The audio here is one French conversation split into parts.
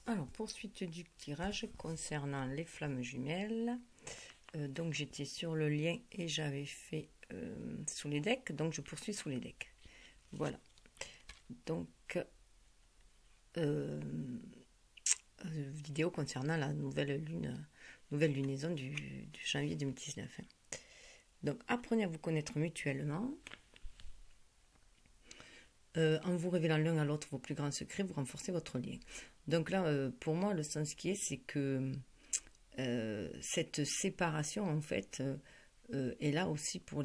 Alors, poursuite du tirage concernant les flammes jumelles. Donc, j'étais sur le lien et j'avais fait sous les decks. Donc, je poursuis sous les decks. Voilà. Donc, vidéo concernant la nouvelle lunaison du janvier 2019. Donc, apprenez à vous connaître mutuellement. En vous révélant l'un à l'autre vos plus grands secrets, vous renforcez votre lien. Donc là, pour moi, le sens qui est, c'est que cette séparation, en fait, est là aussi pour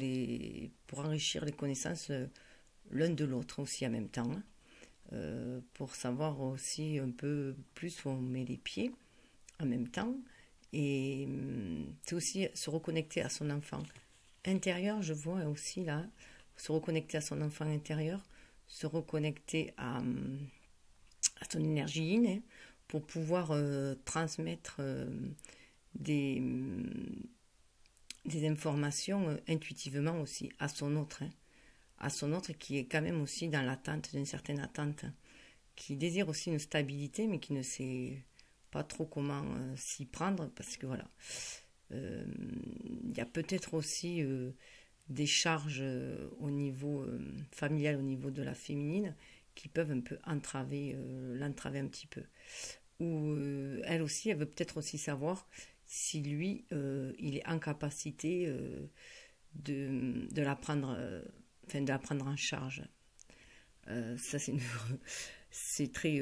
enrichir les connaissances l'un de l'autre aussi en même temps. Pour savoir aussi un peu plus où on met les pieds en même temps. Et c'est aussi se reconnecter à son enfant intérieur, je vois aussi là, se reconnecter à son enfant intérieur, se reconnecter à son énergie innée pour pouvoir transmettre des informations intuitivement aussi à son autre, à son autre qui est quand même aussi dans l'attente, d'une certaine attente, qui désire aussi une stabilité mais qui ne sait pas trop comment s'y prendre parce que voilà, il y a peut-être aussi des charges au niveau familial, au niveau de la féminine, qui peuvent un peu l'entraver un petit peu. Ou elle aussi, elle veut peut-être aussi savoir si lui, il est en capacité de la prendre, de la prendre en charge. Ça, c'est très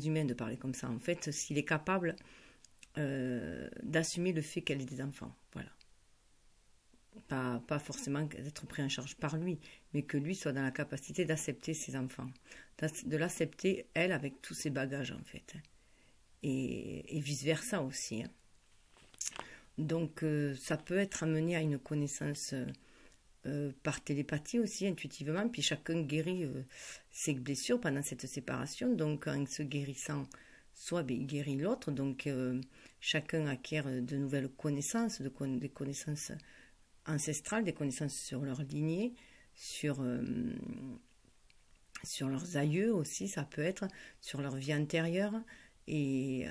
humain de parler comme ça. En fait, s'il est capable d'assumer le fait qu'elle ait des enfants. Voilà. Pas forcément d'être pris en charge par lui, mais que lui soit dans la capacité d'accepter ses enfants. De l'accepter, elle, avec tous ses bagages, en fait. Et vice-versa aussi. Donc, ça peut être amené à une connaissance par télépathie aussi, intuitivement, puis chacun guérit ses blessures pendant cette séparation. Donc, en se guérissant, soit il guérit l'autre, donc chacun acquiert de nouvelles connaissances, des connaissances ancestrales, des connaissances sur leur lignée, sur leurs aïeux aussi, ça peut être, sur leur vie antérieure, et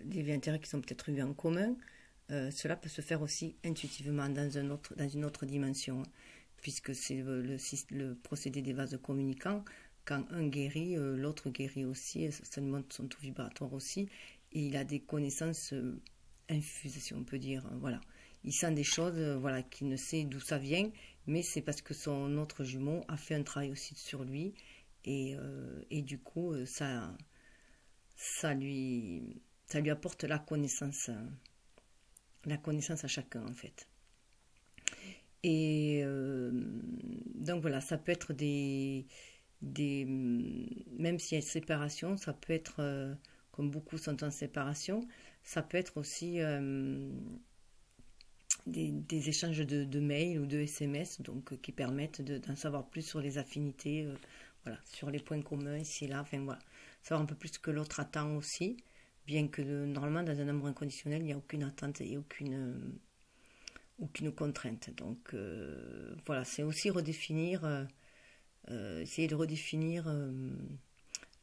des vies antérieures qui sont peut-être eues en commun. Cela peut se faire aussi intuitivement dans une autre dimension, puisque c'est le procédé des vases communicants. Quand un guérit, l'autre guérit aussi, ça lui montre son taux vibratoire aussi, et il a des connaissances infuses, si on peut dire. Voilà. Il sent des choses, voilà, qu'il ne sait d'où ça vient, mais c'est parce que son autre jumeau a fait un travail aussi sur lui, et du coup, ça lui apporte la connaissance à chacun, en fait. Et donc voilà, ça peut être même s'il y a une séparation, ça peut être, comme beaucoup sont en séparation, ça peut être aussi des échanges de mails ou de SMS, donc qui permettent d'en savoir plus sur les affinités, voilà, sur les points communs ici et là, enfin voilà, savoir un peu plus ce que l'autre attend aussi, bien que normalement dans un amour inconditionnel il n'y a aucune attente et aucune contrainte. Donc voilà, c'est aussi essayer de redéfinir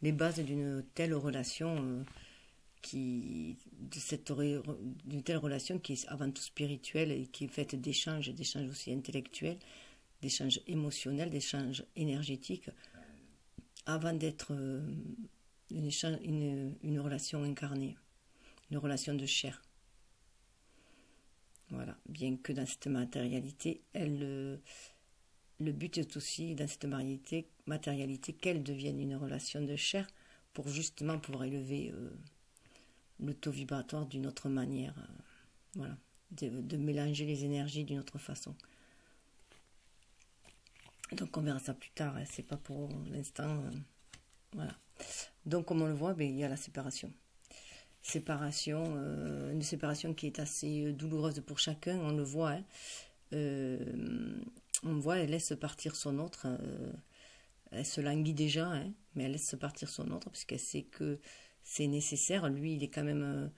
les bases d'une telle relation d'une telle relation qui est avant tout spirituelle et qui est faite d'échanges aussi intellectuels, d'échanges émotionnels, d'échanges énergétiques, avant d'être une relation incarnée, une relation de chair. Voilà, bien que dans cette matérialité, le but est aussi, dans cette matérialité, qu'elle devienne une relation de chair pour justement pouvoir élever le taux vibratoire d'une autre manière, voilà, de mélanger les énergies d'une autre façon. Donc on verra ça plus tard, hein, c'est pas pour l'instant, voilà. Donc comme on le voit, il y a la séparation. Une séparation qui est assez douloureuse pour chacun, on le voit, hein. On voit, elle laisse partir son autre, elle se languit déjà, hein, mais elle laisse partir son autre puisqu'elle sait que c'est nécessaire. Lui, il est quand même,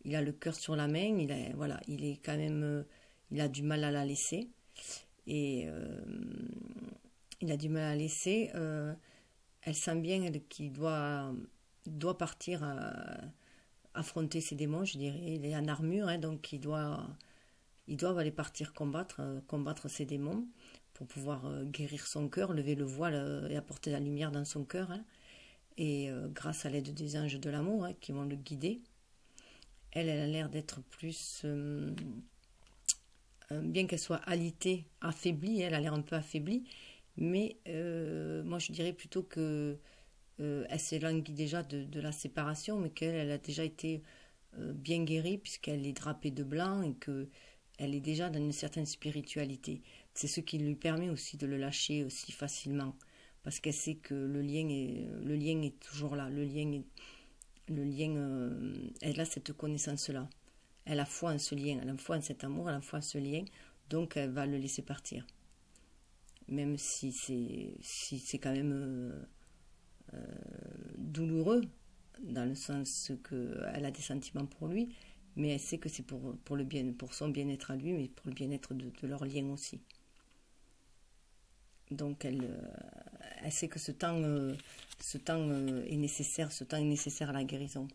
il a le cœur sur la main, il est quand même, il a du mal à la laisser, et il a du mal à la laisser. Elle sent bien qu'il doit doit partir affronter ses démons, je dirais. Il est en armure, hein, donc ils doivent aller partir combattre ses démons pour pouvoir guérir son cœur, lever le voile et apporter la lumière dans son cœur. Hein. Et grâce à l'aide des anges de l'amour hein, qui vont le guider, elle a l'air d'être plus... bien qu'elle soit alitée, affaiblie, elle a l'air un peu affaiblie, mais moi je dirais plutôt que elle s'élanguit déjà de la séparation, mais qu'elle a déjà été bien guérie puisqu'elle est drapée de blanc et qu'elle est déjà dans une certaine spiritualité. C'est ce qui lui permet aussi de le lâcher aussi facilement, parce qu'elle sait que le lien est toujours là, elle a cette connaissance-là. Elle a foi en ce lien, elle a foi en cet amour, elle a foi en ce lien, donc elle va le laisser partir. Même si c'est quand même douloureux, dans le sens qu'elle a des sentiments pour lui, mais elle sait que c'est pour son bien-être à lui, mais pour le bien-être de leur lien aussi. Donc elle sait que ce temps est nécessaire à la guérison.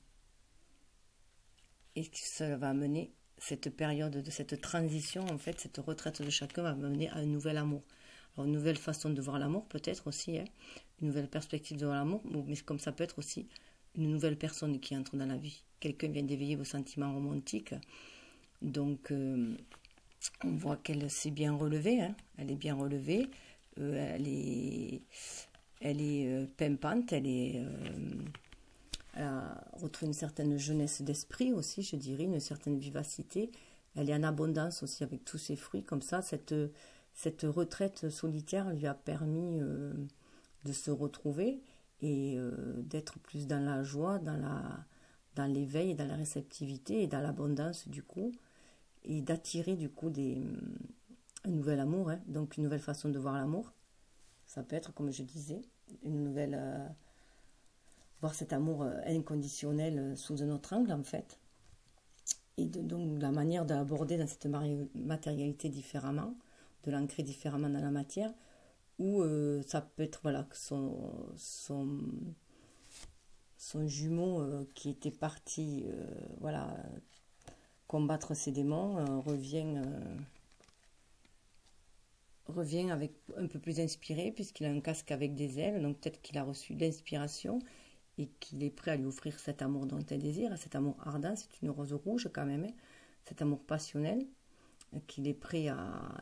Et que ça va amener cette période de cette transition, en fait, cette retraite de chacun va mener à un nouvel amour. Alors, une nouvelle façon de voir l'amour, peut-être aussi, hein, une nouvelle perspective de voir l'amour, mais comme ça peut être aussi une nouvelle personne qui entre dans la vie. Quelqu'un vient d'éveiller vos sentiments romantiques. Donc, on voit qu'elle s'est bien relevée, hein, elle est bien relevée, elle est pimpante, elle a retrouvé une certaine jeunesse d'esprit aussi, je dirais, une certaine vivacité. Elle est en abondance aussi avec tous ses fruits. Comme ça, cette retraite solitaire lui a permis de se retrouver et d'être plus dans la joie, dans l'éveil, dans la réceptivité et dans l'abondance du coup. Et d'attirer du coup un nouvel amour, hein, donc une nouvelle façon de voir l'amour. Ça peut être, comme je disais, une nouvelle... voir cet amour inconditionnel sous un autre angle en fait, et donc la manière d'aborder dans cette matérialité différemment, de l'ancrer différemment dans la matière, ou ça peut être voilà que son jumeau qui était parti voilà combattre ses démons revient avec un peu plus inspiré puisqu'il a un casque avec des ailes, donc peut-être qu'il a reçu l'inspiration et qu'il est prêt à lui offrir cet amour dont elle désire, cet amour ardent, c'est une rose rouge quand même, hein, cet amour passionnel, qu'il est prêt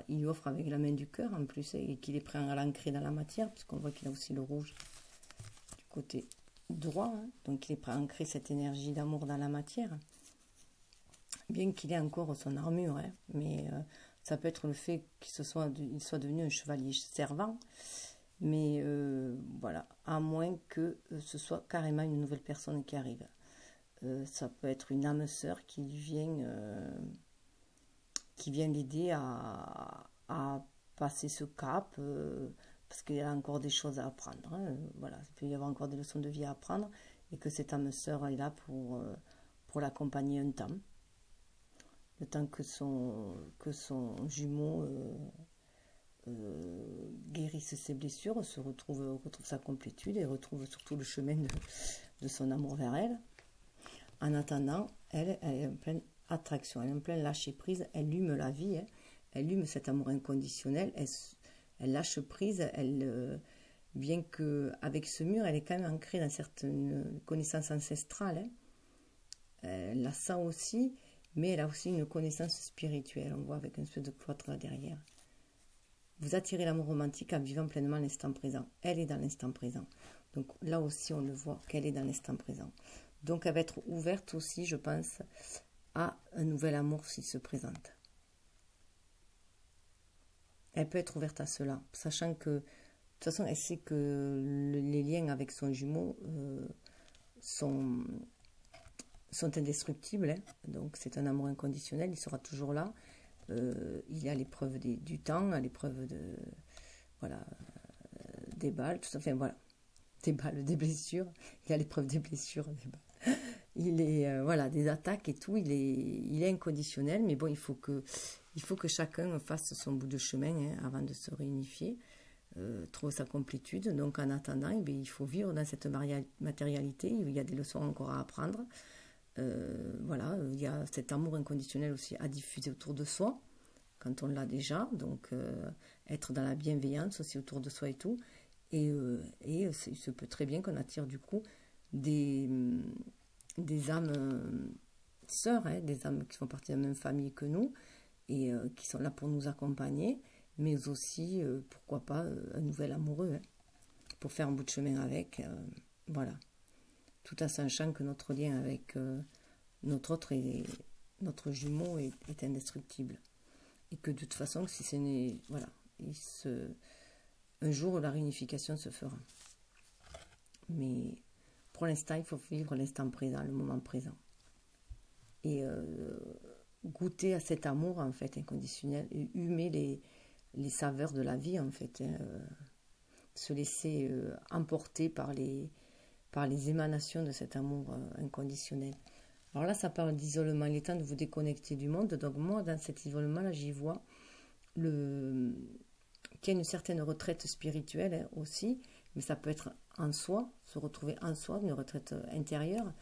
il lui offre avec la main du cœur en plus, et qu'il est prêt à l'ancrer dans la matière, puisqu'on voit qu'il a aussi le rouge du côté droit, hein, donc il est prêt à ancrer cette énergie d'amour dans la matière, bien qu'il ait encore son armure, hein, mais ça peut être le fait qu'il soit devenu un chevalier servant, mais voilà, à moins que ce soit carrément une nouvelle personne qui arrive. Ça peut être une âme sœur qui vient l'aider à passer ce cap, parce qu'il y a encore des choses à apprendre. Hein, voilà, il peut y avoir encore des leçons de vie à apprendre, et que cette âme sœur est là pour l'accompagner un temps. Le temps que son jumeau... guérisse ses blessures, retrouve sa complétude et retrouve surtout le chemin de son amour vers elle. En attendant, elle est en pleine attraction, elle est en pleine lâcher prise, elle hume la vie, hein, elle hume cet amour inconditionnel, elle lâche prise, bien qu'avec ce mur, elle est quand même ancrée dans certaines connaissances ancestrales, hein. Elle la sent aussi, mais elle a aussi une connaissance spirituelle, on voit avec un espèce de cloître là derrière. Vous attirez l'amour romantique en vivant pleinement l'instant présent. Elle est dans l'instant présent. Donc là aussi, on le voit qu'elle est dans l'instant présent. Donc elle va être ouverte aussi, je pense, à un nouvel amour s'il se présente. Elle peut être ouverte à cela, sachant que, de toute façon, elle sait que les liens avec son jumeau sont indestructibles. Hein. Donc c'est un amour inconditionnel, il sera toujours là. Il est à l'épreuve du temps, à l'épreuve des balles, tout ça, enfin voilà, des balles, des blessures, il est à l'épreuve des blessures, des balles. Il est, des attaques et tout, il est inconditionnel, mais bon, il faut que chacun fasse son bout de chemin hein, avant de se réunifier. trouve sa complétude. Donc en attendant, eh bien, il faut vivre dans cette matérialité. Il y a des leçons encore à apprendre. Voilà, il y a cet amour inconditionnel aussi à diffuser autour de soi, quand on l'a déjà. Donc être dans la bienveillance aussi autour de soi et tout. Et il se peut très bien qu'on attire du coup des âmes sœurs, hein, des âmes qui font partie de la même famille que nous et qui sont là pour nous accompagner, mais aussi, pourquoi pas, un nouvel amoureux, hein, pour faire un bout de chemin avec. Voilà. Tout en sachant que notre lien avec notre jumeau est indestructible. Et que de toute façon, si ce n'est. Voilà. Un jour, la réunification se fera. Mais pour l'instant, il faut vivre l'instant présent, le moment présent. Et goûter à cet amour, en fait, inconditionnel, et humer les saveurs de la vie, en fait. Hein, se laisser emporter par les émanations de cet amour inconditionnel. Alors là, ça parle d'isolement. Il est temps de vous déconnecter du monde. Donc moi, dans cet isolement-là, j'y vois qu'il y a une certaine retraite spirituelle, hein, aussi, mais ça peut être en soi, se retrouver en soi, une retraite intérieure,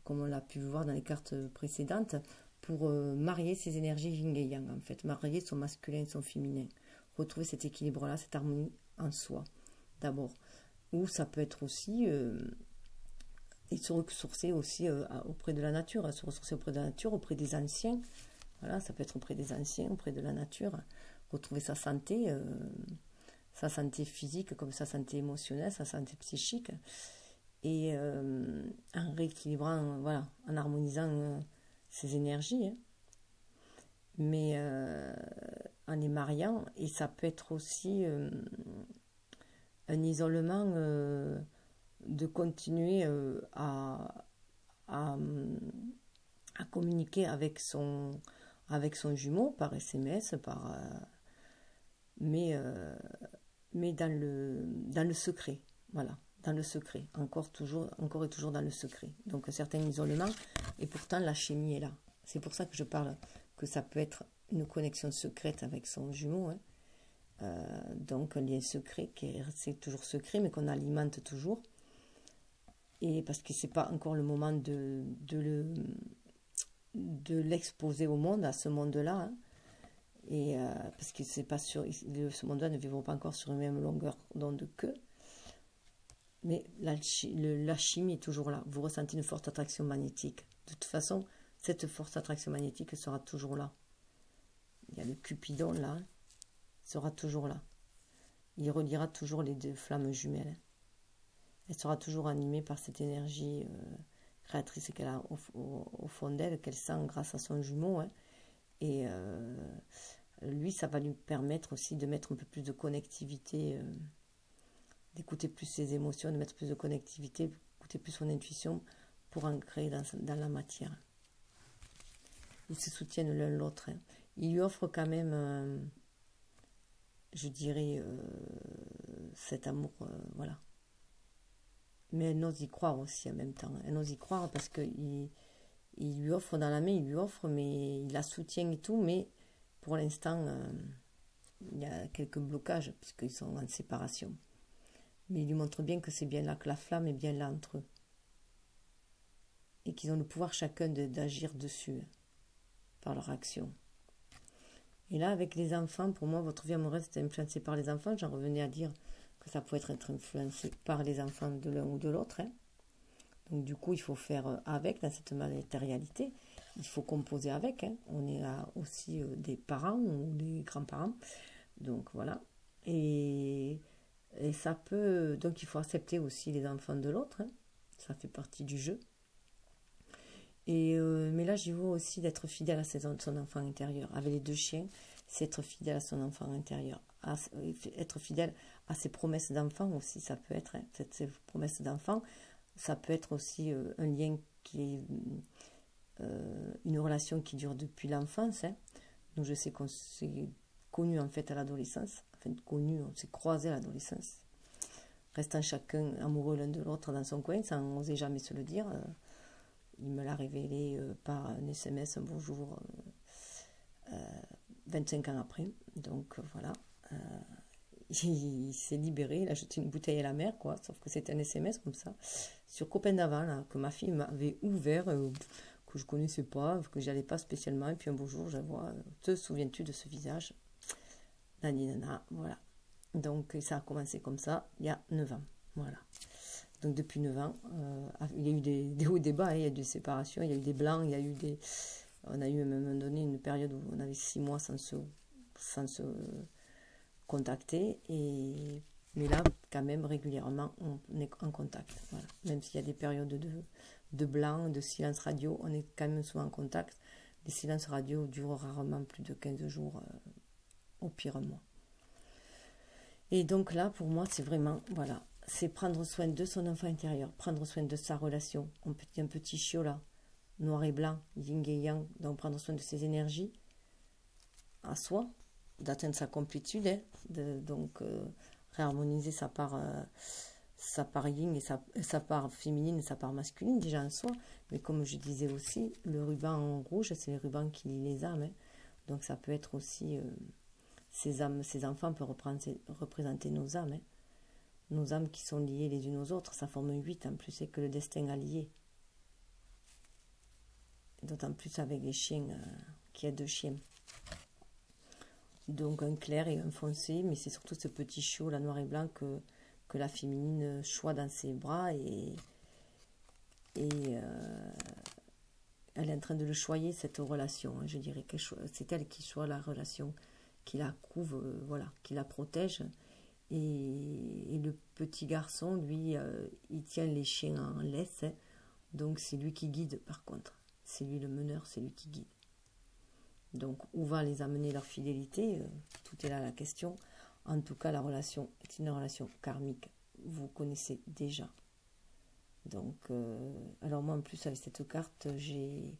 comme on l'a pu voir dans les cartes précédentes, pour marier ses énergies yin et yang, en fait, marier son masculin et son féminin, retrouver cet équilibre-là, cette harmonie en soi, d'abord. Ou ça peut être aussi, et se ressourcer aussi auprès de la nature, se ressourcer auprès de la nature, auprès des anciens, voilà, ça peut être auprès des anciens, auprès de la nature, retrouver sa santé physique comme sa santé émotionnelle, sa santé psychique, et en rééquilibrant, voilà, en harmonisant ses énergies, hein, mais en les mariant. Et ça peut être aussi un isolement de continuer à communiquer avec son jumeau par SMS, mais dans le secret, voilà, dans le secret, encore et toujours dans le secret. Donc un certain isolement, et pourtant la chimie est là. C'est pour ça que je parle que ça peut être une connexion secrète avec son jumeau, hein. Donc un lien secret c'est toujours secret, mais qu'on alimente toujours. Et parce que c'est pas encore le moment de l'exposer au monde, à ce monde-là, hein. Et parce que c'est pas sûr, ce monde-là ne vivra pas encore sur une même longueur d'onde qu'eux. Mais la chimie est toujours là. Vous ressentez une forte attraction magnétique. De toute façon, cette forte attraction magnétique sera toujours là. Il y a le Cupidon là, hein, sera toujours là. Il reliera toujours les deux flammes jumelles. Elle sera toujours animée par cette énergie créatrice qu'elle a au fond d'elle, qu'elle sent grâce à son jumeau, hein. Et lui, ça va lui permettre aussi de mettre un peu plus de connectivité, d'écouter plus ses émotions, de mettre plus de connectivité, d'écouter plus son intuition pour ancrer dans la matière. Ils se soutiennent l'un l'autre, hein. Il lui offre quand même, je dirais, cet amour, voilà. Mais elle n'ose y croire aussi en même temps. Elle n'ose y croire parce qu'il lui offre dans la main, il lui offre, mais il la soutient et tout, mais pour l'instant, il y a quelques blocages puisqu'ils sont en séparation. Mais il lui montre bien que c'est bien là, que la flamme est bien là entre eux. Et qu'ils ont le pouvoir chacun d'agir dessus, par leur action. Et là, avec les enfants, pour moi, votre vie amoureuse est influencée par les enfants. J'en revenais à dire que ça pouvait être influencé par les enfants de l'un ou de l'autre, hein. Donc du coup, il faut faire avec dans cette matérialité. Il faut composer avec, hein. On est là aussi des parents ou des grands-parents. Donc voilà. Et ça peut... Donc il faut accepter aussi les enfants de l'autre, hein. Ça fait partie du jeu. Mais là, j'y vois aussi d'être fidèle à son enfant intérieur. Avec les deux chiens, c'est être fidèle à son enfant intérieur. Être fidèle à ses promesses d'enfant aussi, ça peut être, hein. Ces promesses d'enfant, ça peut être aussi un lien qui est une relation qui dure depuis l'enfance, hein. Donc je sais qu'on s'est connus en fait à l'adolescence. Enfin, connus, on s'est croisés à l'adolescence. Restant chacun amoureux l'un de l'autre dans son coin, sans oser jamais se le dire. Il me l'a révélé par un SMS, un bonjour, 25 ans après. Donc voilà. il s'est libéré, il a jeté une bouteille à la mer, quoi. Sauf que c'était un SMS comme ça, sur Copain d'avant, là, que ma fille m'avait ouvert, que je connaissais pas, que j'allais pas spécialement. Et puis un beau jour, je vois, te souviens-tu de ce visage? Nani nana, voilà. Donc ça a commencé comme ça, il y a 9 ans. Voilà. Donc depuis 9 ans, il y a eu des hauts et des bas, hein, il y a eu des séparations, il y a eu des blancs, il y a eu des... On a eu à un moment donné une période où on avait 6 mois sans se contacter. Mais là, quand même, régulièrement, on est en contact. Voilà. Même s'il y a des périodes de blanc, de silence radio, on est quand même souvent en contact. Les silences radio durent rarement plus de 15 jours, au pire un mois. Et donc là, pour moi, c'est vraiment, voilà, c'est prendre soin de son enfant intérieur, prendre soin de sa relation. Un petit chiot là, noir et blanc, yin et yang, donc prendre soin de ses énergies à soi, d'atteindre sa complétude, hein, donc réharmoniser sa part yin et sa part féminine et sa part masculine déjà en soi. Mais comme je disais aussi, le ruban en rouge, c'est le ruban qui lie les âmes, hein. Donc ça peut être aussi... ces enfants peuvent représenter nos âmes, hein. Nos âmes qui sont liées les unes aux autres, ça forme 8 en plus, c'est que le destin a lié. D'autant plus avec les chiens, qu'il y a 2 chiens. Donc un clair et un foncé, mais c'est surtout ce petit chiot, la noir et blanc, que la féminine choit dans ses bras et elle est en train de le choyer, cette relation, hein. Je dirais que c'est elle qui choisit la relation, qui la couvre, voilà, qui la protège. Et le petit garçon, lui, il tient les chiens en laisse, hein. Donc c'est lui qui guide par contre. C'est lui le meneur, c'est lui qui guide. Donc où va les amener leur fidélité, tout est là la question. En tout cas, la relation est une relation karmique. Vous connaissez déjà. Donc, alors moi en plus avec cette carte, j'ai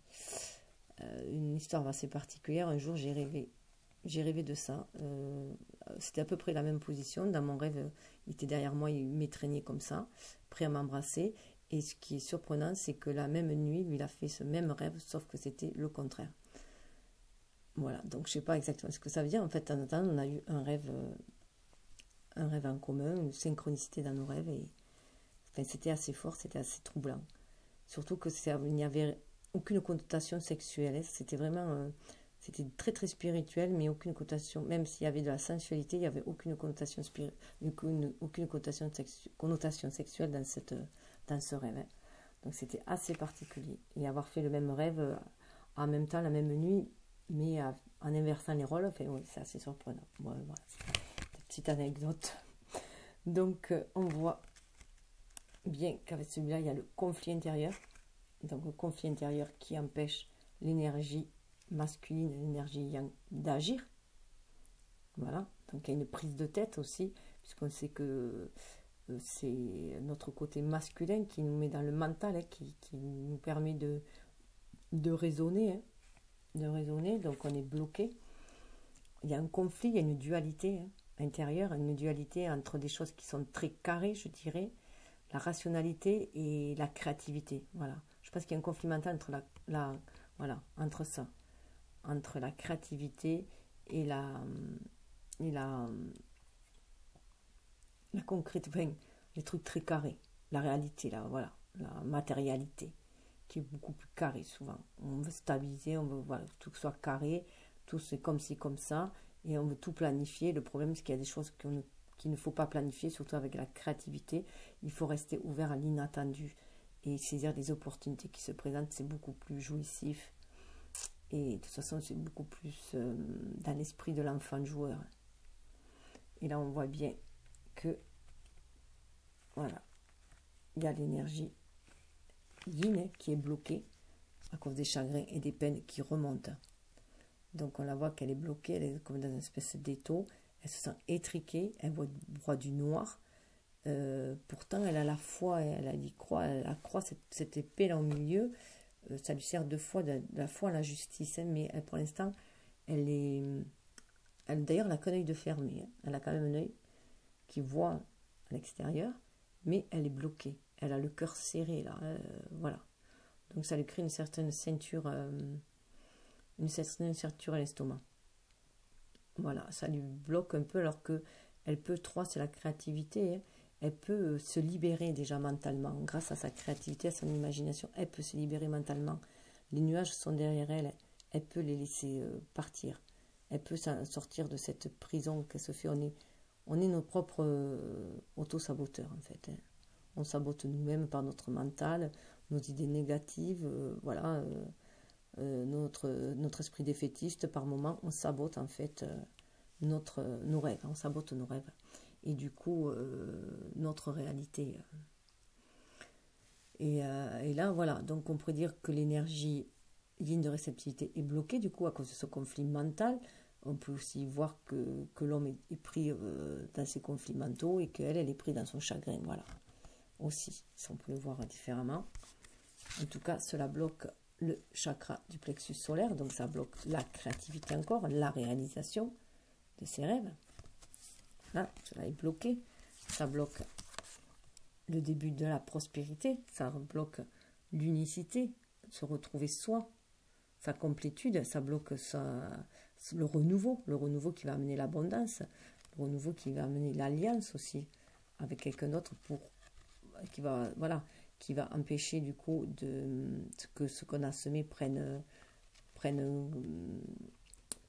une histoire assez particulière. Un jour j'ai rêvé de ça. C'était à peu près la même position. Dans mon rêve, il était derrière moi, il m'étreignait comme ça, prêt à m'embrasser. Et ce qui est surprenant, c'est que la même nuit, lui, il a fait ce même rêve, sauf que c'était le contraire. Voilà, donc je ne sais pas exactement ce que ça veut dire. En fait, en attendant, on a eu un rêve en commun, une synchronicité dans nos rêves. Et enfin, c'était assez fort, c'était assez troublant. Surtout que il n'y avait aucune connotation sexuelle, hein. C'était vraiment... c'était très très spirituel, mais aucune connotation, même s'il y avait de la sensualité, il n'y avait aucune connotation aucune connotation sexuelle dans ce rêve, hein. Donc c'était assez particulier. Et avoir fait le même rêve en même temps, la même nuit, mais en inversant les rôles, enfin, oui, c'est assez surprenant. Bon, voilà, des petites anecdotes. Donc on voit bien qu'avec celui-là, il y a le conflit intérieur. Donc le conflit intérieur qui empêche l'énergie masculine et l'énergie yang d'agir. Voilà, donc il y a une prise de tête aussi, puisqu'on sait que c'est notre côté masculin qui nous met dans le mental, hein, qui nous permet de raisonner, hein, donc on est bloqué. Il y a un conflit, il y a une dualité, hein, intérieure, une dualité entre des choses qui sont très carrées, je dirais, la rationalité et la créativité. Voilà, je pense qu'il y a un conflit mental entre voilà, entre ça, entre la créativité et la concrète, enfin, les trucs très carrés, la réalité, là, voilà, la matérialité, qui est beaucoup plus carrée souvent. On veut stabiliser, on veut, voilà, tout soit carré, tout c'est comme ci, comme ça, et on veut tout planifier. Le problème, c'est qu'il y a des choses qu'il ne faut pas planifier, surtout avec la créativité. Il faut rester ouvert à l'inattendu et saisir des opportunités qui se présentent. C'est beaucoup plus jouissif. Et de toute façon, c'est beaucoup plus dans l'esprit de l'enfant joueur. Et là, on voit bien que, voilà, il y a l'énergie yin qui est bloquée à cause des chagrins et des peines qui remontent. Donc, on la voit qu'elle est bloquée, elle est comme dans une espèce d'étau. Elle se sent étriquée, elle voit du noir. Pourtant, elle a la foi, elle a dit croix, la croix, cette épée là au milieu, ça lui sert de la foi à la justice, hein, mais pour l'instant, d'ailleurs, elle n'a qu'un œil de fermé, hein. Elle a quand même un œil qui voit à l'extérieur, mais elle est bloquée. Elle a le cœur serré, là, voilà. Donc ça lui crée une certaine ceinture à l'estomac. Voilà, ça lui bloque un peu alors que elle peut, 3 c'est la créativité, hein, elle peut se libérer déjà mentalement, grâce à sa créativité, à son imagination, elle peut se libérer mentalement. Les nuages sont derrière elle, elle peut les laisser partir. Elle peut sortir de cette prison qu'elle se fait. On est nos propres auto-saboteurs, en fait. Hein. On sabote nous-mêmes par notre mental, nos idées négatives, voilà, notre esprit défaitiste. Par moments, on sabote, en fait, nos rêves. On sabote nos rêves. Et du coup, notre réalité. Et là, voilà. Donc, on pourrait dire que l'énergie ligne de réceptivité est bloquée, du coup, à cause de ce conflit mental. On peut aussi voir que l'homme est pris dans ses conflits mentaux et qu'elle, elle est prise dans son chagrin. Voilà. Aussi, si on peut le voir différemment. En tout cas, cela bloque le chakra du plexus solaire. Donc, ça bloque la créativité encore, la réalisation de ses rêves. Là, cela est bloqué. Ça bloque le début de la prospérité. Ça bloque l'unicité, se retrouver soi, sa complétude. Ça bloque le renouveau qui va amener l'abondance, le renouveau qui va amener l'alliance aussi avec quelqu'un d'autre qui va empêcher du coup que ce qu'on a semé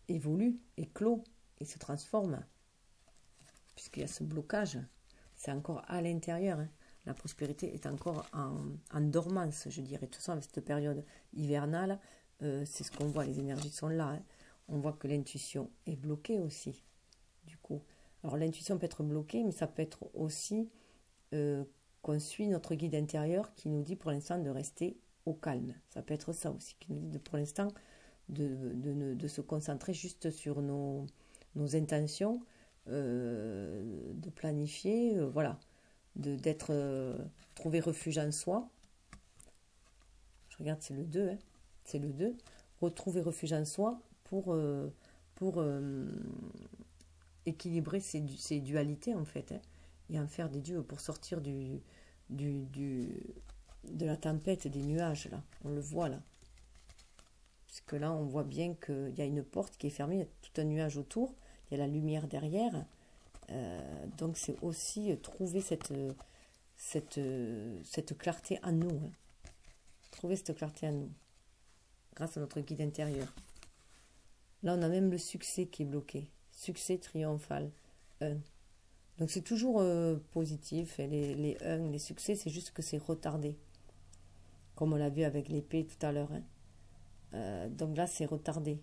évolue, éclot et se transforme, puisqu'il y a ce blocage. C'est encore à l'intérieur, hein. La prospérité est encore en dormance, je dirais. Tout ça, avec cette période hivernale, c'est ce qu'on voit, les énergies sont là, hein. On voit que l'intuition est bloquée aussi, du coup. Alors l'intuition peut être bloquée, mais ça peut être aussi qu'on suit notre guide intérieur qui nous dit pour l'instant de rester au calme. Ça peut être ça aussi, qui nous dit pour l'instant de se concentrer juste sur nos intentions, de planifier, voilà, trouver refuge en soi. Je regarde, c'est le 2, hein. C'est le 2. Retrouver refuge en soi pour équilibrer ces dualités, en fait, hein, et en faire des dieux pour sortir de la tempête des nuages, là. On le voit, là. Parce que là, on voit bien qu'il y a une porte qui est fermée, il y a tout un nuage autour, il y a la lumière derrière. Donc, c'est aussi trouver cette clarté en nous. Hein. Trouver cette clarté en nous, grâce à notre guide intérieur. Là, on a même le succès qui est bloqué. Succès triomphal. 1. Donc, c'est toujours positif. Les 1, les succès, c'est juste que c'est retardé. Comme on l'a vu avec l'épée tout à l'heure. Hein. Donc là, c'est retardé.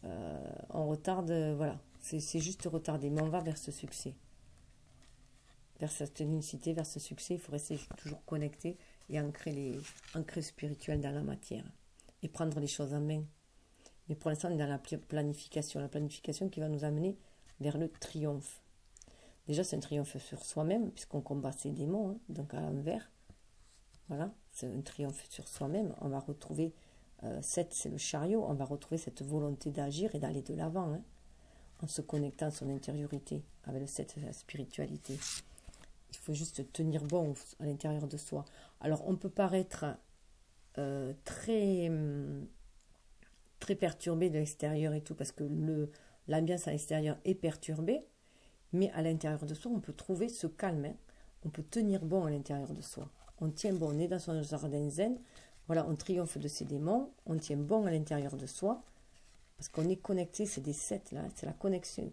On retarde, voilà. C'est juste retardé. Mais on va vers ce succès. Vers cette unicité, vers ce succès. Il faut rester toujours connecté et ancrer spirituel dans la matière. Et prendre les choses en main. Mais pour l'instant, on est dans la planification. La planification qui va nous amener vers le triomphe. Déjà, c'est un triomphe sur soi-même, puisqu'on combat ses démons, hein, donc à l'envers. Voilà, c'est un triomphe sur soi-même. On va retrouver, 7, c'est le chariot, on va retrouver cette volonté d'agir et d'aller de l'avant, hein, en se connectant à son intériorité, avec le 7, la spiritualité. Il faut juste tenir bon à l'intérieur de soi. Alors, on peut paraître très perturbé de l'extérieur et tout, parce que l'ambiance à l'extérieur est perturbée, mais à l'intérieur de soi, on peut trouver ce calme, hein. On peut tenir bon à l'intérieur de soi. On tient bon, on est dans son jardin zen, voilà, on triomphe de ses démons, on tient bon à l'intérieur de soi, parce qu'on est connecté, c'est des 7 là, c'est la connexion,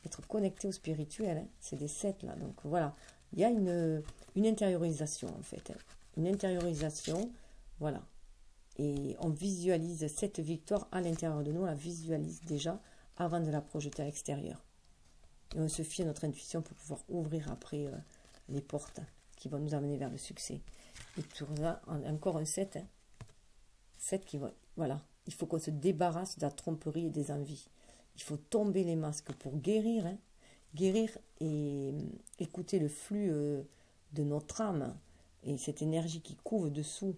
être connecté au spirituel, hein, c'est des 7 là, donc voilà, il y a une intériorisation en fait, hein. Une intériorisation, voilà. Et on visualise cette victoire à l'intérieur de nous, on la visualise déjà avant de la projeter à l'extérieur. Et on se fie à notre intuition pour pouvoir ouvrir après les portes qui vont nous amener vers le succès. Et pour ça, encore un 7. Hein. 7 qui va... Voilà. Il faut qu'on se débarrasse de la tromperie et des envies. Il faut tomber les masques pour guérir. Hein. Guérir et écouter le flux de notre âme et cette énergie qui couvre dessous.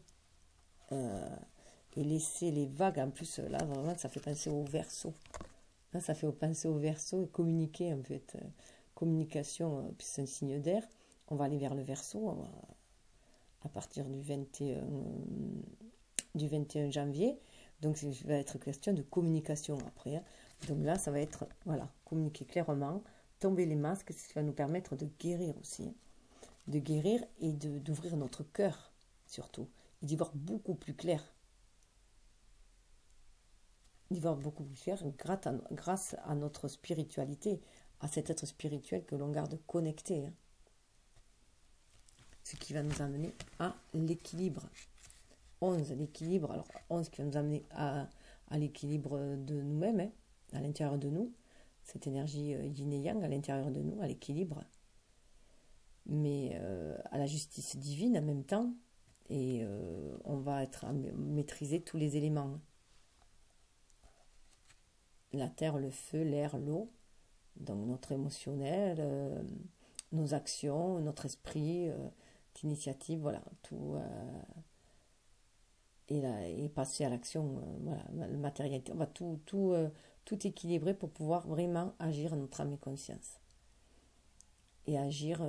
Et laisser les vagues, en plus là vraiment ça fait penser au Verseau, là ça fait penser au Verseau et communiquer en fait, communication, puis c'est un signe d'air, on va aller vers le Verseau à partir du 21 janvier, donc ça va être question de communication après, hein. Donc là ça va être, voilà, communiquer clairement, tomber les masques, c'est ce qui va nous permettre de guérir aussi. Hein. De guérir et d'ouvrir notre cœur, surtout. Et d'y voir beaucoup plus clair. D'y voir beaucoup plus clair grâce à notre spiritualité, à cet être spirituel que l'on garde connecté. Hein. Ce qui va nous amener à l'équilibre. 11, l'équilibre. Alors, 11 qui va nous amener à l'équilibre de nous-mêmes, hein, à l'intérieur de nous. Cette énergie yin et yang à l'intérieur de nous, à l'équilibre. Mais à la justice divine en même temps. Et on va maîtriser tous les éléments. La terre, le feu, l'air, l'eau. Donc notre émotionnel, nos actions, notre esprit, l'initiative, voilà, tout. Et passer à l'action, voilà, le matérialité. On va tout équilibrer pour pouvoir vraiment agir en notre âme et conscience. Et agir,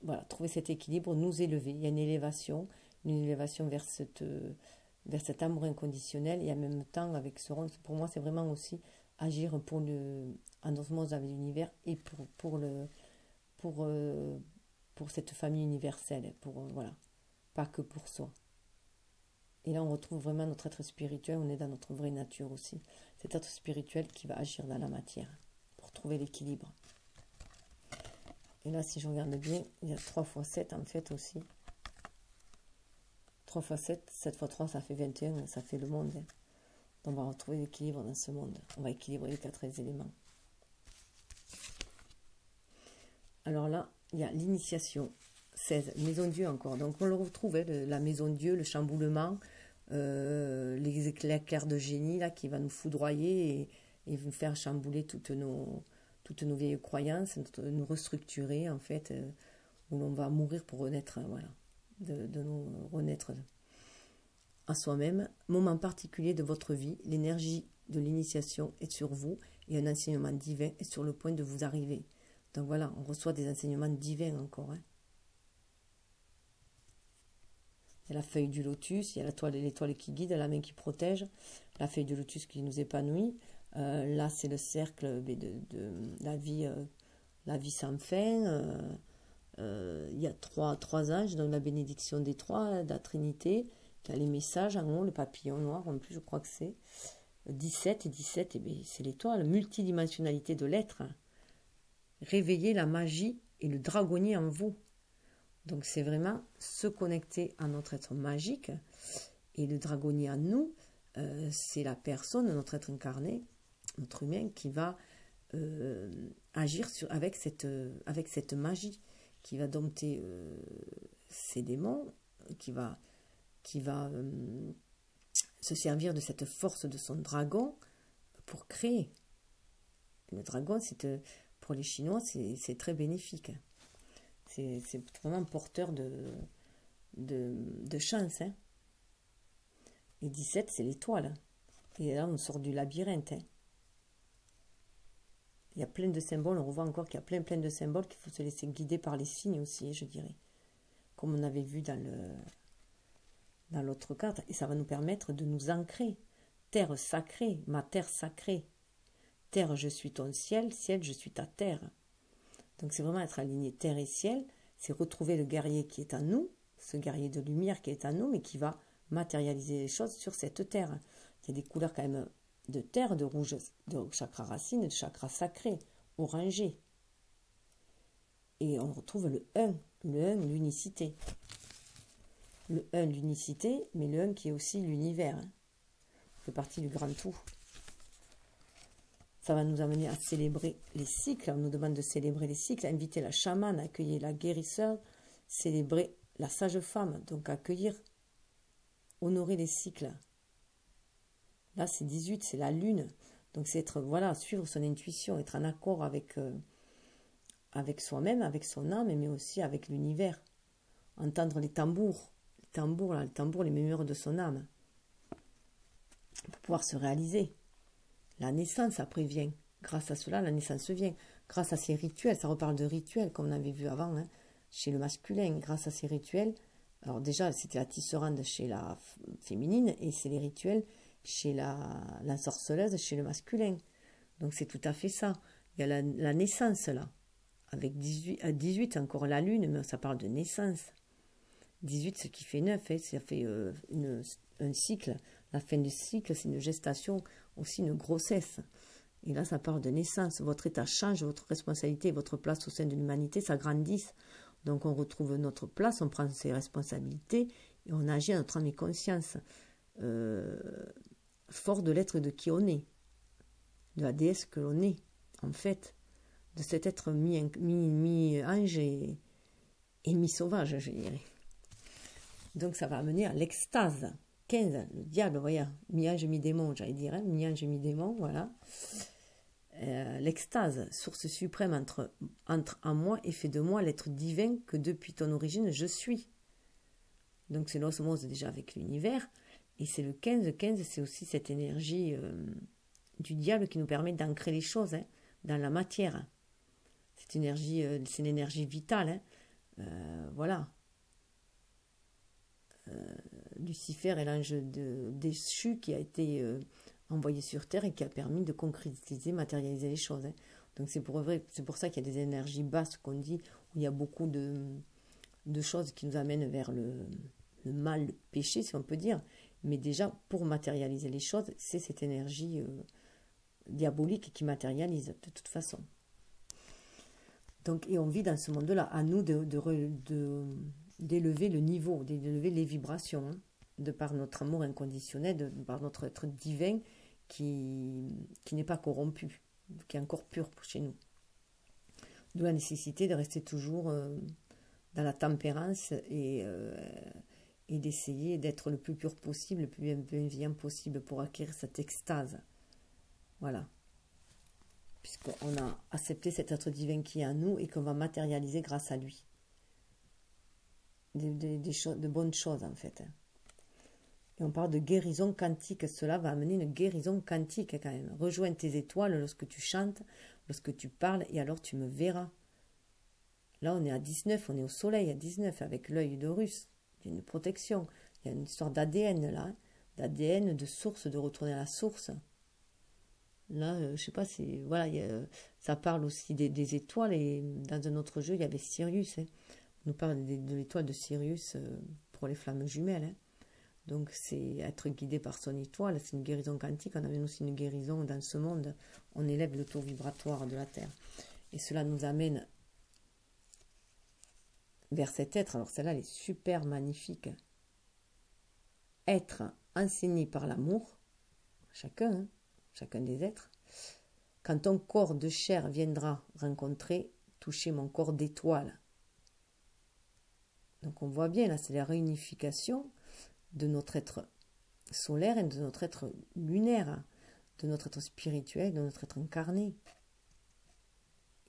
voilà, trouver cet équilibre, nous élever. Il y a une élévation vers cet amour inconditionnel et en même temps avec ce rôle. Pour moi, c'est vraiment aussi agir en osmose avec l'univers et pour cette famille universelle, voilà, pas que pour soi. Et là, on retrouve vraiment notre être spirituel, on est dans notre vraie nature aussi. Cet être spirituel qui va agir dans la matière pour trouver l'équilibre. Et là, si je regarde bien, il y a 3 x 7 en fait aussi. 3 x 7, 7 x 3, ça fait 21, ça fait le monde. Hein. Donc, on va retrouver l'équilibre dans ce monde. On va équilibrer les 4 éléments. Alors là, il y a l'initiation. 16, maison Dieu encore. Donc, on le retrouve, hein, la maison Dieu, le chamboulement, les éclairs de génie là, qui va nous foudroyer et vous faire chambouler toutes nos vieilles croyances, nous restructurer, en fait, où l'on va mourir pour renaître, voilà, de nous renaître à soi-même. Moment particulier de votre vie, l'énergie de l'initiation est sur vous et un enseignement divin est sur le point de vous arriver. Donc voilà, on reçoit des enseignements divins encore. Hein. Il y a la feuille du lotus, il y a l'étoile qui guide, la main qui protège, la feuille du lotus qui nous épanouit. Là, c'est le cercle de la vie sans fin. Il y a trois anges, donc la bénédiction des 3, de la Trinité. Il y a les messages en haut, le papillon noir, en plus, je crois que c'est 17. Et 17, c'est l'étoile, multidimensionnalité de l'être. Réveiller la magie et le dragonnier en vous. Donc, c'est vraiment se connecter à notre être magique. Et le dragonnier en nous, c'est la personne, notre être incarné, notre humain, qui va agir avec cette magie, qui va dompter ces démons, qui va se servir de cette force de son dragon pour créer. Le dragon, pour les Chinois, c'est très bénéfique. C'est vraiment porteur de chance. Hein. Et 17, c'est l'étoile. Et là, on sort du labyrinthe. Hein. Il y a plein de symboles. On revoit encore qu'il y a plein de symboles qu'il faut se laisser guider par les signes aussi, je dirais. Comme on avait vu dans l'autre carte. Et ça va nous permettre de nous ancrer. Terre sacrée, ma terre sacrée. Terre, je suis ton ciel. Ciel, je suis ta terre. Donc c'est vraiment être aligné terre et ciel. C'est retrouver le guerrier qui est en nous. Ce guerrier de lumière qui est en nous, mais qui va matérialiser les choses sur cette terre. Il y a des couleurs quand même de terre, de rouge, de chakra racine, de chakra sacré, orangé. Et on retrouve le 1, l'unicité. Le 1, l'unicité, mais le 1 qui est aussi l'univers. Hein. Ça fait partie du grand tout. Ça va nous amener à célébrer les cycles. On nous demande de célébrer les cycles, inviter la chamane, accueillir la guérisseuse, célébrer la sage-femme, donc accueillir, honorer les cycles. Là, c'est 18, c'est la lune. Donc, c'est suivre son intuition, être en accord avec soi-même, avec son âme, mais aussi avec l'univers. Entendre les tambours. Les mémoires de son âme. Pour pouvoir se réaliser. La naissance, après, vient. Grâce à cela, la naissance vient. Grâce à ces rituels, ça reparle de rituels, comme on avait vu avant, hein, chez le masculin. Grâce à ces rituels, alors déjà, c'était la tisserande chez la féminine, et c'est les rituels chez la sorceleuse, chez le masculin. Donc c'est tout à fait ça. Il y a la naissance là. avec 18 encore la lune, mais ça parle de naissance. 18, ce qui fait 9, hein, ça fait un cycle. La fin du cycle, c'est une gestation, aussi une grossesse. Et là, ça parle de naissance. Votre état change, votre responsabilité, votre place au sein de l'humanité s'agrandissent. Donc, on retrouve notre place, on prend ses responsabilités et on agit à notre âme et conscience. Fort de l'être de qui on est, de la déesse que l'on est, en fait, de cet être mi-ange et mi-sauvage, je dirais. Donc, ça va amener à l'extase. 15, le diable, voyez, mi-ange, mi-démon, j'allais dire, hein, mi-ange, mi-démon, voilà. L'extase, source suprême entre en moi et fait de moi l'être divin que depuis ton origine je suis. Donc c'est l'osmose déjà avec l'univers. Et c'est le 15. 15, c'est aussi cette énergie du diable qui nous permet d'ancrer les choses hein, dans la matière. Cette énergie, c'est une énergie vitale. Hein. Voilà. Lucifer est l'ange déchu qui a été envoyé sur Terre et qui a permis de concrétiser, matérialiser les choses. Hein. Donc c'est pour ça qu'il y a des énergies basses qu'on dit, où il y a beaucoup de choses qui nous amènent vers le mal, le péché, si on peut dire. Mais déjà, pour matérialiser les choses, c'est cette énergie diabolique qui matérialise de toute façon. Donc, et on vit dans ce monde-là. À nous d'élever le niveau, d'élever les vibrations, hein, de par notre amour inconditionnel, de par notre être divin qui n'est pas corrompu, qui est encore pur chez nous. D'où la nécessité de rester toujours dans la tempérance et d'essayer d'être le plus pur possible, le plus bienveillant possible pour acquérir cette extase. Voilà. Puisqu'on a accepté cet être divin qui est en nous et qu'on va matérialiser grâce à lui. De bonnes choses en fait. Et on parle de guérison quantique. Cela va amener une guérison quantique quand même. Rejoins tes étoiles lorsque tu chantes, lorsque tu parles, et alors tu me verras. Là, on est à 19, on est au soleil à 19 avec l'œil d'Horus. Il y a une protection. Il y a une histoire d'ADN là. D'ADN, de source, de retourner à la source. Là, je sais pas, voilà, ça parle aussi des étoiles. Et dans un autre jeu, il y avait Sirius. Hein. On nous parle de l'étoile de Sirius pour les flammes jumelles. Hein. Donc, c'est être guidé par son étoile. C'est une guérison quantique. On amène aussi une guérison dans ce monde. On élève le taux vibratoire de la Terre. Et cela nous amène vers cet être. Alors, celle-là, elle est super magnifique. Être enseigné par l'amour. Chacun des êtres. Quand ton corps de chair viendra rencontrer, toucher mon corps d'étoile. Donc on voit bien, là, c'est la réunification de notre être solaire et de notre être lunaire, de notre être spirituel, de notre être incarné.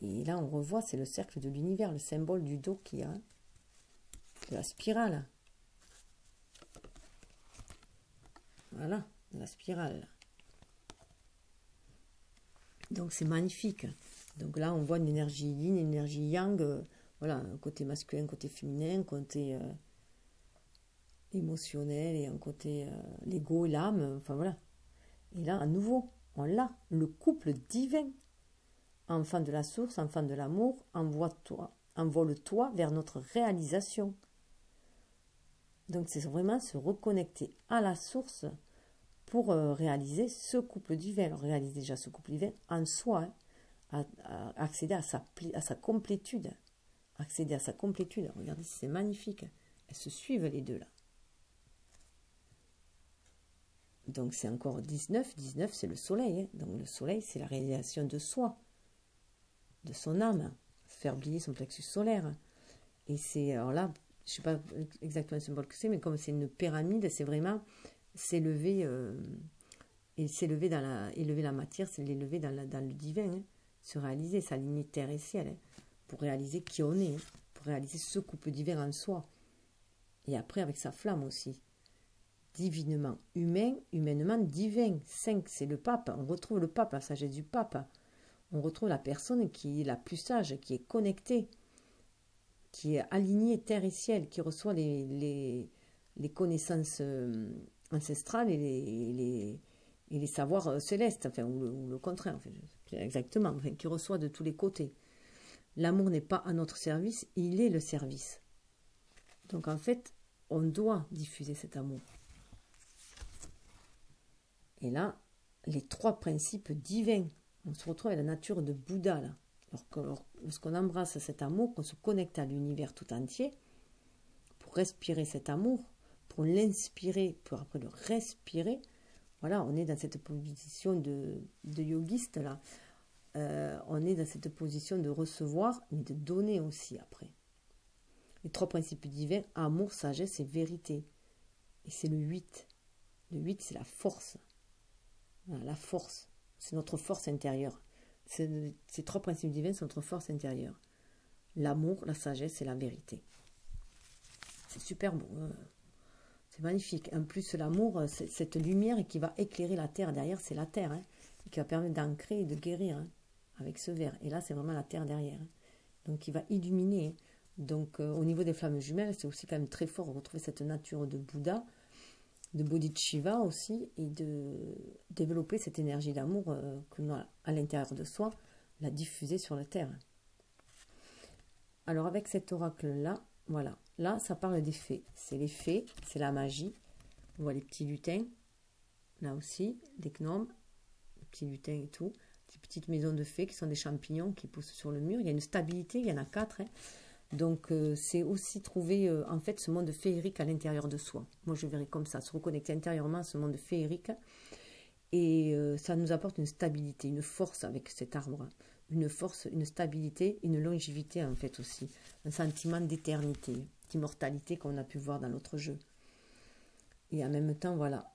Et là, on revoit, c'est le cercle de l'univers, le symbole du dos qu'il y a, de la spirale. Voilà, de la spirale. Donc c'est magnifique. Donc là, on voit une énergie yin, une énergie yang, voilà, un côté masculin, un côté féminin, un côté émotionnel et un côté l'ego et l'âme, enfin voilà. Et là, à nouveau, on l'a, le divin, enfant de la source, enfant de l'amour, envole-toi vers notre réalisation. Donc c'est vraiment se reconnecter à la source pour réaliser ce couple divin. Alors, réaliser déjà ce couple divin en soi, hein, accéder à sa complétude. Accéder à sa complétude. Regardez, c'est magnifique. Elles se suivent les deux là. Donc c'est encore 19. 19, c'est le soleil. Hein. Donc le soleil, c'est la réalisation de soi, de son âme. Faire briller son plexus solaire. Et c'est, alors là, je ne sais pas exactement le symbole que c'est, mais comme c'est une pyramide, c'est vraiment s'élever et s'élever élever la matière, c'est l'élever dans le divin, hein. Se réaliser, s'aligner terre et ciel, hein, pour réaliser qui on est, hein, pour réaliser ce couple divin en soi. Et après avec sa flamme aussi. Divinement humain, humainement divin. 5, c'est le pape. On retrouve le pape, la sagesse du pape. On retrouve la personne qui est la plus sage, qui est connectée, qui est alignée terre et ciel, qui reçoit les connaissances ancestrales et les savoirs célestes, enfin, ou le contraire, enfin, exactement, enfin, qui reçoit de tous les côtés. L'amour n'est pas à notre service, il est le service. Donc en fait, on doit diffuser cet amour. Et là, les 3 principes divins, on se retrouve avec la nature de Bouddha là. Lorsqu'on embrasse cet amour, qu'on se connecte à l'univers tout entier, pour respirer cet amour, pour l'inspirer, pour après le respirer, voilà, on est dans cette position de yogiste là. On est dans cette position de recevoir, mais de donner aussi après. Les 3 principes divins, amour, sagesse et vérité. Et c'est le 8. Le 8, c'est la force. Voilà, la force, c'est notre force intérieure. Ces 3 principes divins sont notre force intérieure. L'amour, la sagesse et la vérité. C'est super beau. C'est magnifique. En plus, l'amour, c'est cette lumière qui va éclairer la terre derrière, c'est la terre, hein, qui va permettre d'ancrer et de guérir, hein, avec ce verre. Et là, c'est vraiment la terre derrière. Hein. Donc, il va illuminer. Hein. Donc, au niveau des flammes jumelles, c'est aussi quand même très fort de retrouver cette nature de Bouddha, de Bodhisattva aussi, et de développer cette énergie d'amour que l'on a à l'intérieur de soi, la diffuser sur la terre. Alors, avec cet oracle-là, voilà. Là, ça parle des fées. C'est les fées, c'est la magie. On voit les petits lutins, là aussi, des gnomes, les petits lutins et tout. Des petites maisons de fées qui sont des champignons qui poussent sur le mur. Il y a une stabilité, il y en a 4. Hein. Donc, c'est aussi trouver, en fait, ce monde féerique à l'intérieur de soi. Moi, je verrais comme ça, se reconnecter intérieurement à ce monde féerique. Et ça nous apporte une stabilité, une force avec cet arbre. Une force, une stabilité, une longévité, en fait, aussi. Un sentiment d'éternité, d'immortalité qu'on a pu voir dans l'autre jeu. Et en même temps, voilà.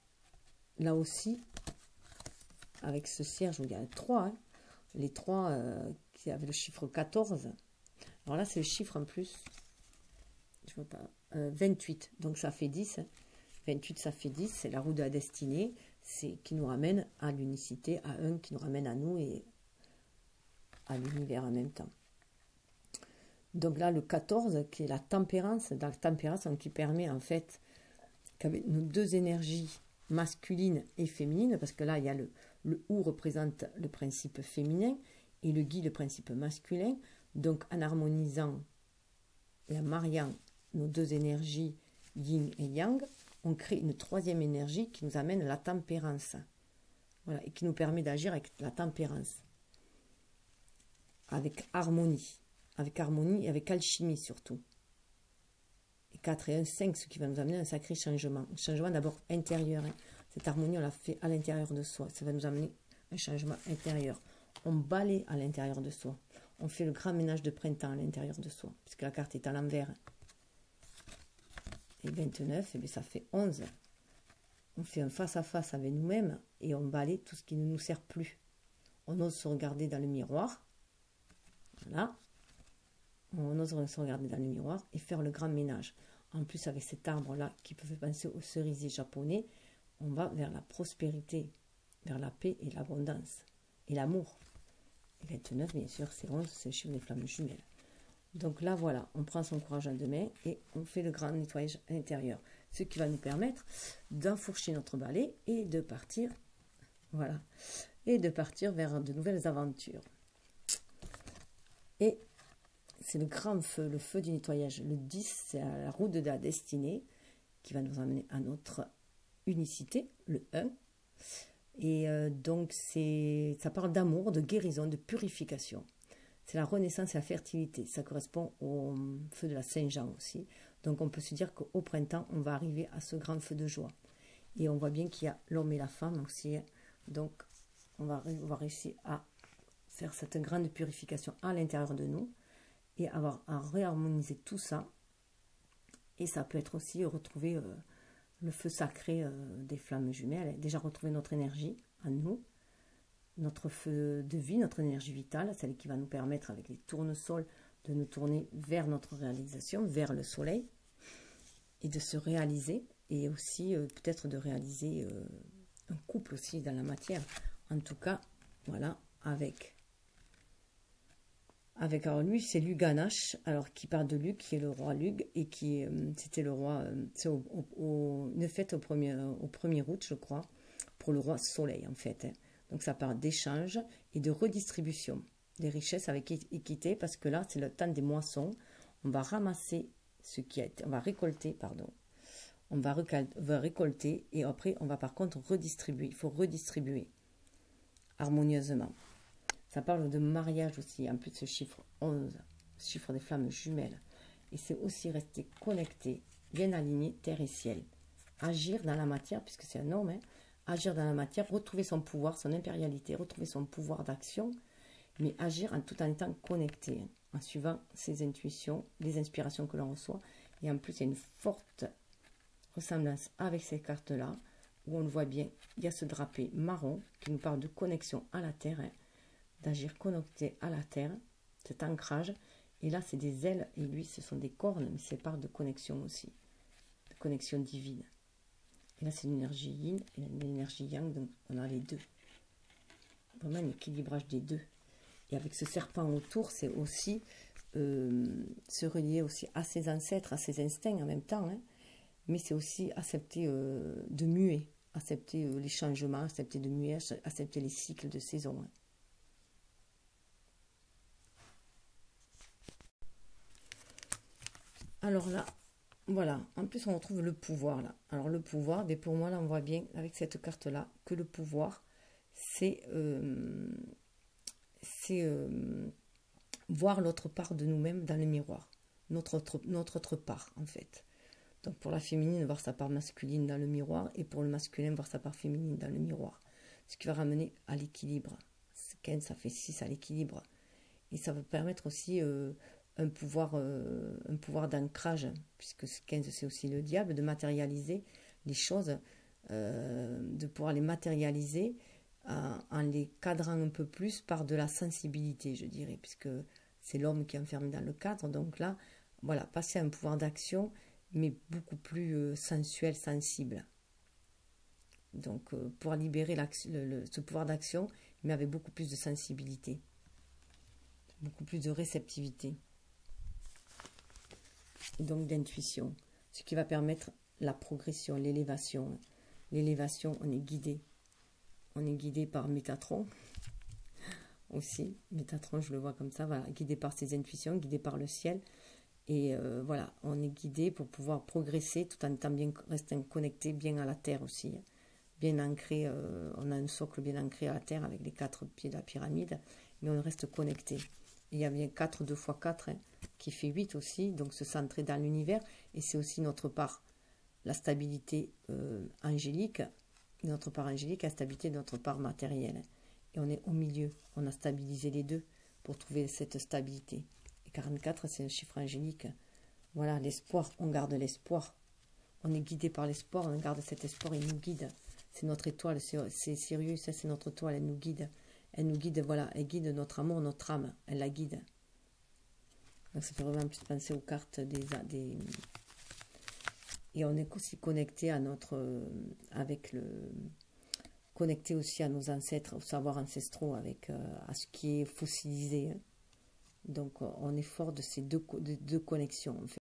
Là aussi, avec ce cierge, il y a 3. Hein, les 3 qui avaient le chiffre 14. Alors là, c'est le chiffre en plus. Je vois pas. 28. Donc ça fait 10. Hein. 28, ça fait 10. C'est la roue de la destinée. C'est qui nous ramène à l'unicité, à un qui nous ramène à nous et à l'univers en même temps. Donc là, le 14, qui est la tempérance. Dans la tempérance, qui permet en fait, qu'avec nos 2 énergies masculines et féminines, parce que là, il y a le ou représente le principe féminin et le gui le principe masculin. Donc, en harmonisant et en mariant nos 2 énergies, yin et yang, on crée une 3e énergie qui nous amène à la tempérance. Voilà, et qui nous permet d'agir avec la tempérance. Avec harmonie. Avec harmonie et avec alchimie surtout. Et 4 et 1, 5, ce qui va nous amener à un sacré changement. Un changement d'abord intérieur. Hein. Cette harmonie, on l'a fait à l'intérieur de soi. Ça va nous amener un changement intérieur. On balaye à l'intérieur de soi. On fait le grand ménage de printemps à l'intérieur de soi, puisque la carte est à l'envers. Et 29, et bien ça fait 11. On fait un face-à-face avec nous-mêmes et on balaye tout ce qui ne nous sert plus. On ose se regarder dans le miroir. Voilà. On ose se regarder dans le miroir et faire le grand ménage. En plus, avec cet arbre-là qui peut faire penser au cerisier japonais, on va vers la prospérité, vers la paix et l'abondance et l'amour. Et 29, bien sûr, c'est 11, c'est le chiffre des flammes jumelles. Donc là, voilà, on prend son courage à 2 mains et on fait le grand nettoyage intérieur. Ce qui va nous permettre d'enfourcher notre balai et de partir, voilà, et de partir vers de nouvelles aventures. Et c'est le grand feu, le feu du nettoyage. Le 10, c'est la roue de la destinée qui va nous amener à notre unicité, le 1. Et donc, ça parle d'amour, de guérison, de purification. C'est la renaissance et la fertilité. Ça correspond au feu de la Saint-Jean aussi. Donc, on peut se dire qu'au printemps, on va arriver à ce grand feu de joie. Et on voit bien qu'il y a l'homme et la femme aussi. Donc, on va réussir à faire cette grande purification à l'intérieur de nous et avoir à réharmoniser tout ça. Et ça peut être aussi retrouver le feu sacré des flammes jumelles. Déjà retrouver notre énergie en nous, notre feu de vie, notre énergie vitale, celle qui va nous permettre avec les tournesols de nous tourner vers notre réalisation, vers le soleil, et de se réaliser, et aussi peut-être de réaliser un couple aussi dans la matière. En tout cas, voilà, avec alors lui, c'est Luganash, alors qui part de Lug, qui est le roi Lug, et qui c'était le roi, c'est une fête au 1er août, je crois, pour le roi Soleil, en fait. Hein. Donc ça part d'échange et de redistribution. des richesses avec équité, parce que là, c'est le temps des moissons. On va ramasser ce qui a été, on va récolter, pardon. On va récolter et après, on va par contre redistribuer. Il faut redistribuer harmonieusement. Ça parle de mariage aussi, en plus de ce chiffre 11, chiffre des flammes jumelles. Et c'est aussi rester connecté, bien aligné, terre et ciel. Agir dans la matière, puisque c'est un homme, hein, agir dans la matière, retrouver son pouvoir, son impérialité, retrouver son pouvoir d'action, mais agir tout en étant connecté, hein, en suivant ses intuitions, les inspirations que l'on reçoit. Et en plus, il y a une forte ressemblance avec ces cartes-là, où on le voit bien, il y a ce drapé marron qui nous parle de connexion à la terre, hein, d'agir connecté à la terre, cet ancrage. Et là, c'est des ailes, et lui, ce sont des cornes, mais c'est part de connexion aussi, de connexion divine. Et là, c'est l'énergie yin et l'énergie yang, donc on a les deux. Vraiment un équilibrage des deux. Et avec ce serpent autour, c'est aussi se relier aussi à ses ancêtres, à ses instincts en même temps, hein. Mais c'est aussi accepter de muer, accepter les changements, accepter de muer, accepter les cycles de saison, hein. Alors là, voilà, en plus on retrouve le pouvoir là. Alors le pouvoir, mais pour moi là on voit bien avec cette carte là que le pouvoir c'est voir l'autre part de nous-mêmes dans le miroir, notre autre part en fait. Donc pour la féminine, voir sa part masculine dans le miroir, et pour le masculin, voir sa part féminine dans le miroir. Ce qui va ramener à l'équilibre. 15, ça fait 6 à l'équilibre. Et ça va permettre aussi un pouvoir d'ancrage, puisque 15 c'est aussi le diable, de matérialiser les choses, de pouvoir les matérialiser en les cadrant un peu plus par de la sensibilité, je dirais, puisque c'est l'homme qui est enfermé dans le cadre. Donc là, voilà, passer à un pouvoir d'action, mais beaucoup plus sensuel, sensible. Donc pour libérer ce pouvoir d'action, mais avec beaucoup plus de sensibilité, beaucoup plus de réceptivité, et donc d'intuition, ce qui va permettre la progression, l'élévation. L'élévation, on est guidé. On est guidé par Métatron aussi. Métatron, je le vois comme ça, voilà, guidé par ses intuitions, guidé par le ciel. Et voilà, on est guidé pour pouvoir progresser tout en étant bien restant connecté bien à la terre aussi. Bien ancré, on a un socle bien ancré à la terre avec les 4 pieds de la pyramide, mais on reste connecté. Il y a bien 4, 2 x 4, hein, qui fait 8 aussi, donc se centrer dans l'univers. Et c'est aussi notre part, la stabilité angélique, notre part angélique, la stabilité de notre part matérielle. Et on est au milieu, on a stabilisé les deux pour trouver cette stabilité. Et 44, c'est un chiffre angélique. Voilà, l'espoir, on garde l'espoir. On est guidé par l'espoir, on garde cet espoir, il nous guide. C'est notre étoile, c'est Sirius, ça c'est notre étoile, elle nous guide. Elle nous guide, voilà, elle guide notre amour, notre âme, elle la guide. Donc ça fait vraiment plus penser aux cartes des... Et on est aussi connecté à notre... connecté aussi à nos ancêtres, aux savoirs ancestraux, à ce qui est fossilisé. Donc on est fort de ces deux connexions, en fait.